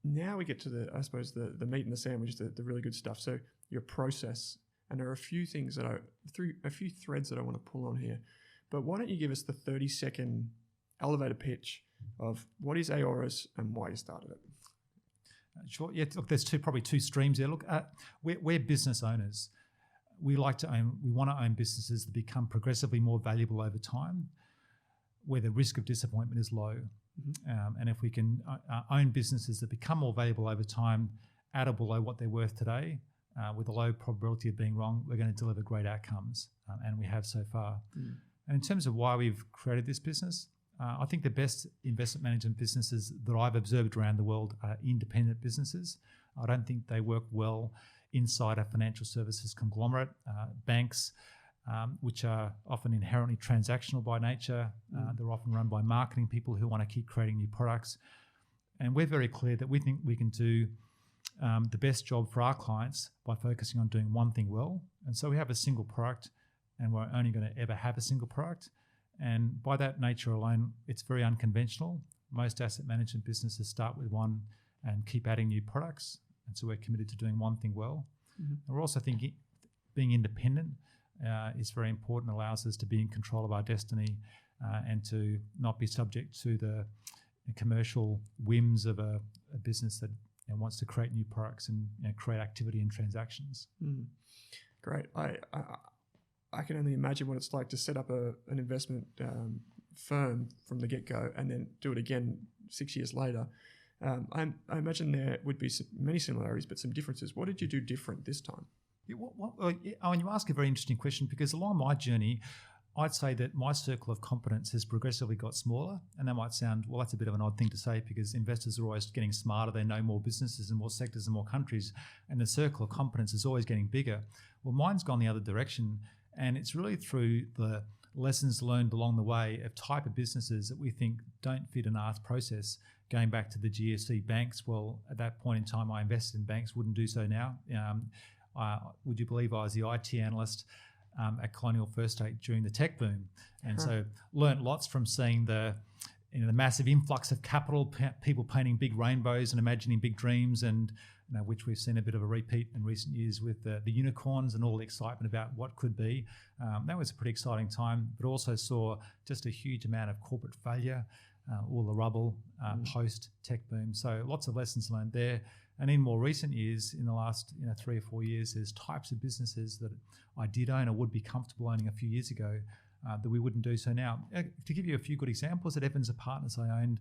now we get to the meat and the sandwich, the really good stuff. So your process, and there are a few things a few threads that I want to pull on here. But why don't you give us the 30-second elevator pitch of what is Aoris and why you started it? Sure. Yeah. Look, there's probably two streams there. Look, we're business owners. We want to own businesses that become progressively more valuable over time, where the risk of disappointment is low. Mm-hmm. And if we can own businesses that become more valuable over time, at or below what they're worth today, with a low probability of being wrong, we're going to deliver great outcomes, and we have so far. Mm. And in terms of why we've created this business, I think the best investment management businesses that I've observed around the world are independent businesses. I don't think they work well inside a financial services conglomerate. Banks, which are often inherently transactional by nature. They're often run by marketing people who want to keep creating new products. And we're very clear that we think we can do the best job for our clients by focusing on doing one thing well. And so we have a single product, and we're only going to ever have a single product. And by that nature alone, it's very unconventional. Most asset management businesses start with one and keep adding new products. And so we're committed to doing one thing well. Mm-hmm. And we're also thinking being independent is very important, allows us to be in control of our destiny and to not be subject to the commercial whims of a business that wants to create new products and create activity and transactions. Mm. Great. I can only imagine what it's like to set up an investment firm from the get-go and then do it again 6 years later. I imagine there would be many similarities, but some differences. What did you do different this time? Yeah, Owen, you ask a very interesting question, because along my journey, I'd say that my circle of competence has progressively got smaller. And that might sound, well, that's a bit of an odd thing to say, because investors are always getting smarter. They know more businesses and more sectors and more countries. And the circle of competence is always getting bigger. Well, mine's gone the other direction. And it's really through the lessons learned along the way of type of businesses that we think don't fit an ARS process. Going back to the GFC banks, well, at that point in time, I invested in banks, wouldn't do so now. Would you believe I was the IT analyst at Colonial First State during the tech boom? And so learnt lots from seeing the massive influx of capital, people painting big rainbows and imagining big dreams, and which we've seen a bit of a repeat in recent years with the unicorns and all the excitement about what could be. That was a pretty exciting time, but also saw just a huge amount of corporate failure, all the rubble post-tech boom. So lots of lessons learned there. And in more recent years, in the last 3 or 4 years, there's types of businesses that I did own or would be comfortable owning a few years ago that we wouldn't do so now. To give you a few good examples, at Evans & Partners, I owned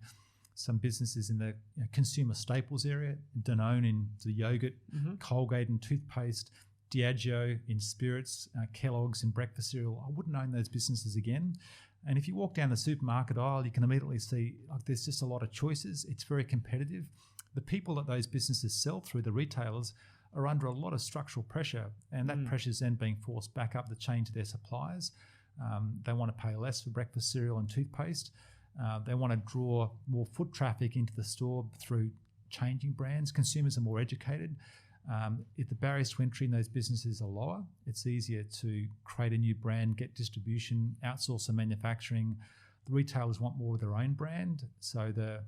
some businesses in the consumer staples area, Danone in the yogurt, Colgate in toothpaste, Diageo in spirits, Kellogg's in breakfast cereal. I wouldn't own those businesses again. And if you walk down the supermarket aisle, you can immediately see there's just a lot of choices. It's very competitive. The people that those businesses sell through, the retailers, are under a lot of structural pressure, and that pressure is then being forced back up the chain to their suppliers. They want to pay less for breakfast cereal and toothpaste. They want to draw more foot traffic into the store through changing brands. Consumers are more educated. If the barriers to entry in those businesses are lower, it's easier to create a new brand, get distribution, outsource the manufacturing. The retailers want more of their own brand, so the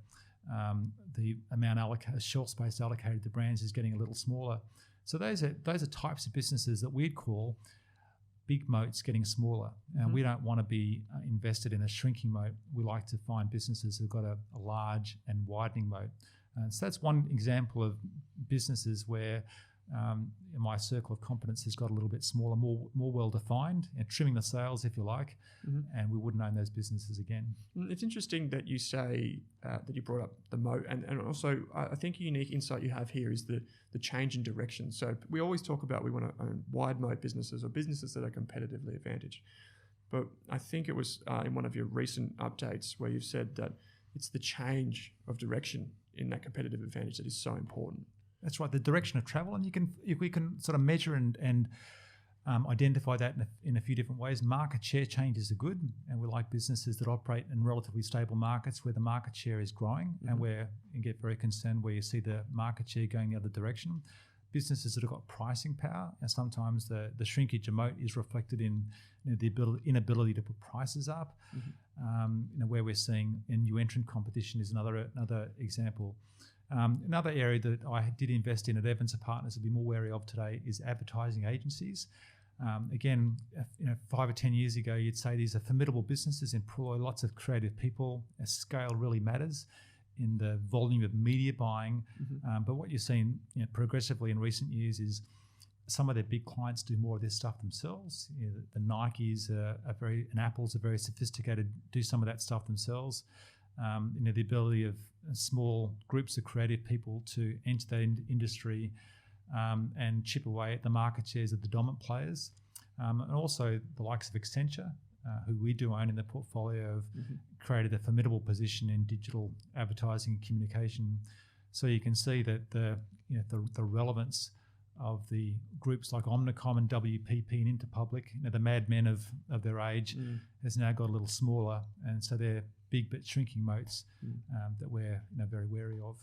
amount shelf space allocated to brands is getting a little smaller. So those are types of businesses that we'd call big moats getting smaller. And we don't want to be invested in a shrinking moat. We like to find businesses who've got a large and widening moat. So that's one example of businesses where my circle of competence has got a little bit smaller, more well-defined, and trimming the sails, if you like, and we wouldn't own those businesses again. It's interesting that you say that you brought up the moat, and also I think a unique insight you have here is the change in direction. So we always talk about we want to own wide moat businesses or businesses that are competitively advantaged. But I think it was in one of your recent updates where you've said that it's the change of direction in that competitive advantage that is so important. That's right, the direction of travel, and we can sort of measure and identify that in a few different ways. Market share changes are good, and we like businesses that operate in relatively stable markets where the market share is growing, and where you get very concerned where you see the market share going the other direction. Businesses that have got pricing power, and sometimes the shrinkage of moat is reflected in the inability to put prices up. Where we're seeing in new entrant competition is another example. Another area that I did invest in at Evans and Partners, will be more wary of today, is advertising agencies. Again, 5 or 10 years ago, you'd say these are formidable businesses, employ lots of creative people. Scale really matters in the volume of media buying. But what you're seeing progressively in recent years is some of their big clients do more of their stuff themselves. The Nikes and Apples are very sophisticated, do some of that stuff themselves. The ability of small groups of creative people to enter that industry and chip away at the market shares of the dominant players. And also the likes of Accenture, who we do own in the portfolio, have created a formidable position in digital advertising and communication. So you can see that the relevance of the groups like Omnicom and WPP and Interpublic, the madmen of their age, has now got a little smaller, and so they're big but shrinking moats that we're very wary of.